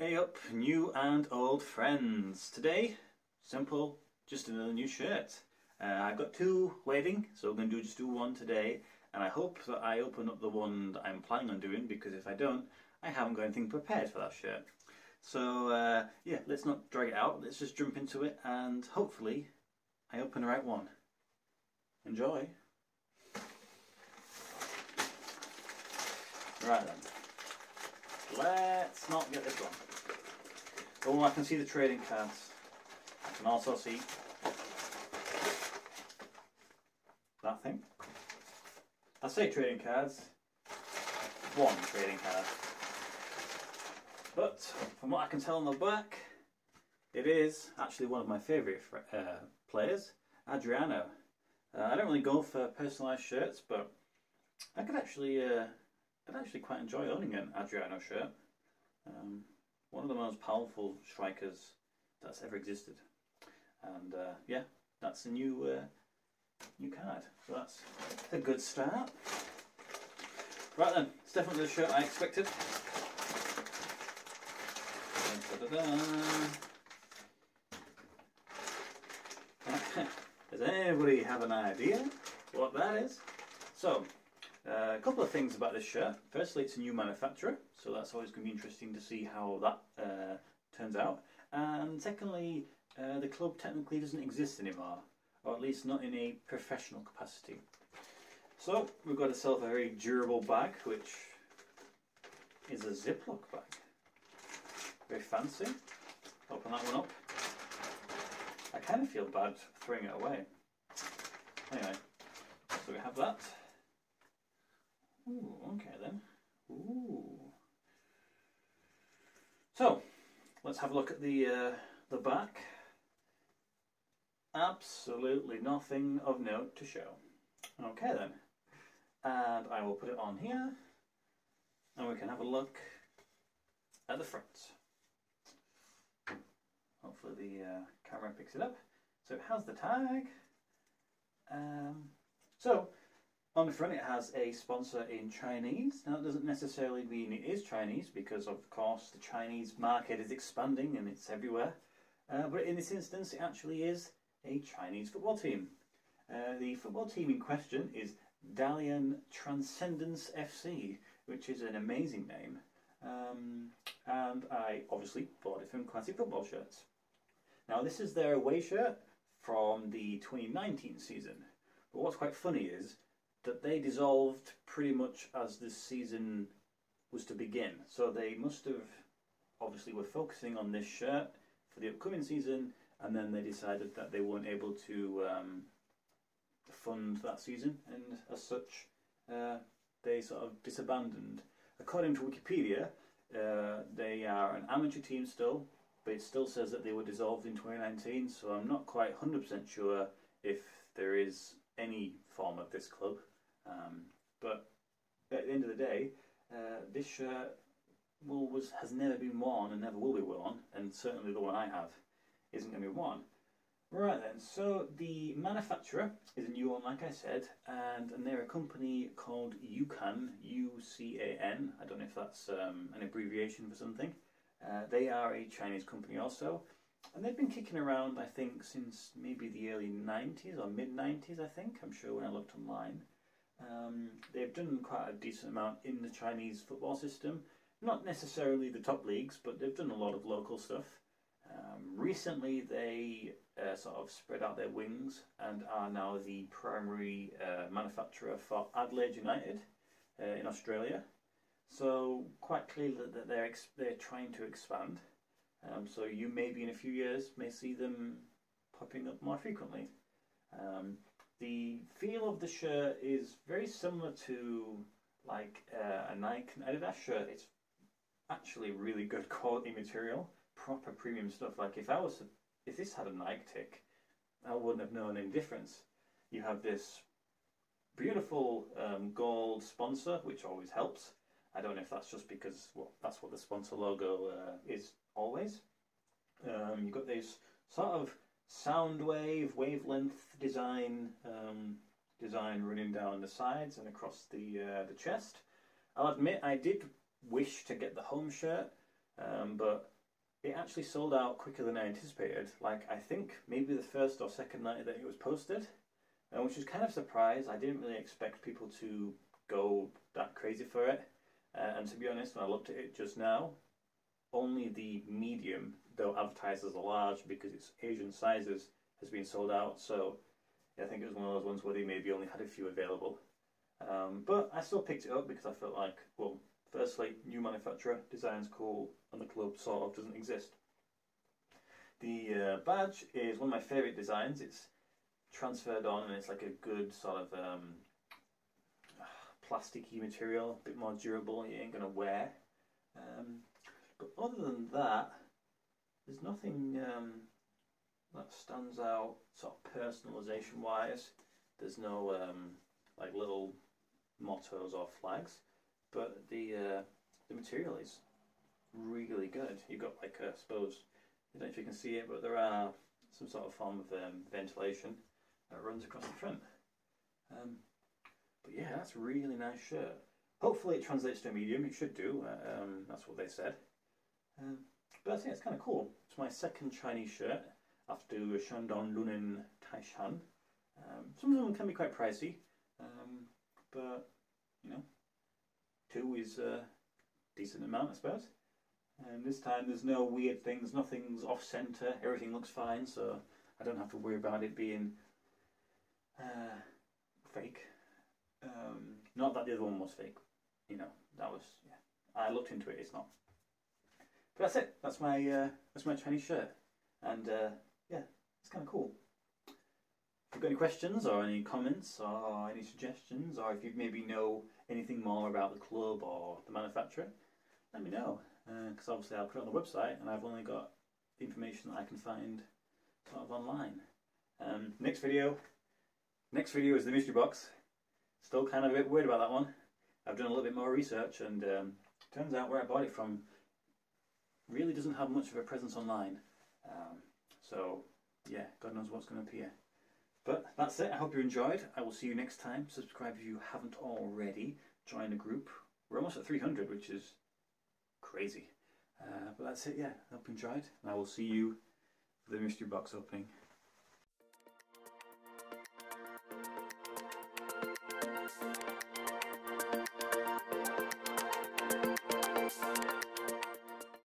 Hey up, new and old friends. Today, simple, just another new shirt. I've got two waiting, so I'm going to just do one today, and I hope that I open up the one that I'm planning on doing, because if I don't, I haven't got anything prepared for that shirt. So yeah, let's not drag it out, let's just jump into it, and hopefully I open the right one. Enjoy! Right then. Let's not get this one. Oh, I can see the trading cards. I can also see that thing. I say trading cards, one trading card. But from what I can tell on the back, it is actually one of my favourite players, Adriano. I don't really go for personalised shirts, but I could actually quite enjoy owning an Adriano shirt. One of the most powerful strikers that's ever existed, and yeah, that's a new card. So that's a good start. Right then, it's definitely the shirt I expected. Does anybody have an idea what that is? So. A couple of things about this shirt. Firstly, it's a new manufacturer, so that's always going to be interesting to see how that turns out. And secondly, the club technically doesn't exist anymore, or at least not in a professional capacity. So we've got ourselves a very durable bag, which is a Ziploc bag. Very fancy. Open that one up. I kind of feel bad throwing it away. Anyway, so we have that. Ooh, okay then. Ooh. So, let's have a look at the back. Absolutely nothing of note to show. Okay then. And I will put it on here, and we can have a look at the front. Hopefully the camera picks it up. So it has the tag. On the front it has a sponsor in Chinese. Now it doesn't necessarily mean it is Chinese, because of course the Chinese market is expanding and it's everywhere. But in this instance it actually is a Chinese football team. The football team in question is Dalian Transcendence FC, which is an amazing name. And I obviously bought it from Classic Football Shirts. Now this is their away shirt from the 2019 season. But what's quite funny is that they dissolved pretty much as this season was to begin. So they must have, obviously were focusing on this shirt for the upcoming season, and then they decided that they weren't able to fund that season, and as such they sort of disbanded. According to Wikipedia, they are an amateur team still, but it still says that they were dissolved in 2019, so I'm not quite 100% sure if there is any form of this club. But at the end of the day, this shirt has never been worn and never will be worn, and certainly the one I have isn't going to be worn. Right then, so the manufacturer is a new one, like I said, and they're a company called UCAN, U-C-A-N. I don't know if that's an abbreviation for something. They are a Chinese company also, and they've been kicking around, I think, since maybe the early 90s or mid-90s, I think. I'm sure when I looked online. They've done quite a decent amount in the Chinese football system. Not necessarily the top leagues, but they've done a lot of local stuff. Recently they sort of spread out their wings and are now the primary manufacturer for Adelaide United in Australia. So quite clearly that they're trying to expand. So you maybe in a few years may see them popping up more frequently. The feel of the shirt is very similar to like a Nike and Adidas shirt. It's actually really good quality material, proper premium stuff. Like if this had a Nike tick, I wouldn't have known any difference. You have this beautiful gold sponsor, which always helps. I don't know if that's just because that's what the sponsor logo is always. You've got this sort of Soundwave wavelength design running down the sides and across the chest. I'll admit I did wish to get the home shirt, but it actually sold out quicker than I anticipated. Like, I think maybe the first or second night that it was posted, which was kind of surprised. I didn't really expect people to go that crazy for it. And to be honest, when I looked at it just now, only the medium, though advertised as a large because it's Asian sizes, has been sold out. So I think it was one of those ones where they maybe only had a few available. But I still picked it up because I felt like, well, firstly, new manufacturer, design's cool, and the club sort of doesn't exist. The badge is one of my favourite designs. It's transferred on and it's like a good sort of plasticky material, a bit more durable, you ain't going to wear. But other than that, there's nothing that stands out sort of personalisation wise. There's no like little mottos or flags, but the material is really good. You've got like I suppose, I don't know if you can see it, but there are some sort of form of ventilation that runs across the front. But yeah, that's a really nice shirt. Hopefully it translates to a medium. It should do. That's what they said. But I think it's kind of cool. It's my second Chinese shirt after Shandong Luneng Taishan. Some of them can be quite pricey, but you know, 2 is a decent amount, I suppose. And this time there's no weird things, nothing's off centre, everything looks fine, so I don't have to worry about it being fake. Not that the other one was fake, you know, that was, yeah. I looked into it, it's not. But that's it, that's my Chinese shirt, and yeah, it's kind of cool. If you've got any questions or any comments or any suggestions, or if you maybe know anything more about the club or the manufacturer, let me know, because obviously I'll put it on the website and I've only got the information that I can find sort of online. Next video is the mystery box. Still kind of a bit worried about that one. I've done a little bit more research, and turns out where I bought it from really doesn't have much of a presence online. So yeah, God knows what's going to appear. But that's it. I hope you enjoyed. I will see you next time. Subscribe if you haven't already. Join the group. We're almost at 300, which is crazy. But that's it, yeah. I hope you enjoyed. And I will see you for the mystery box opening.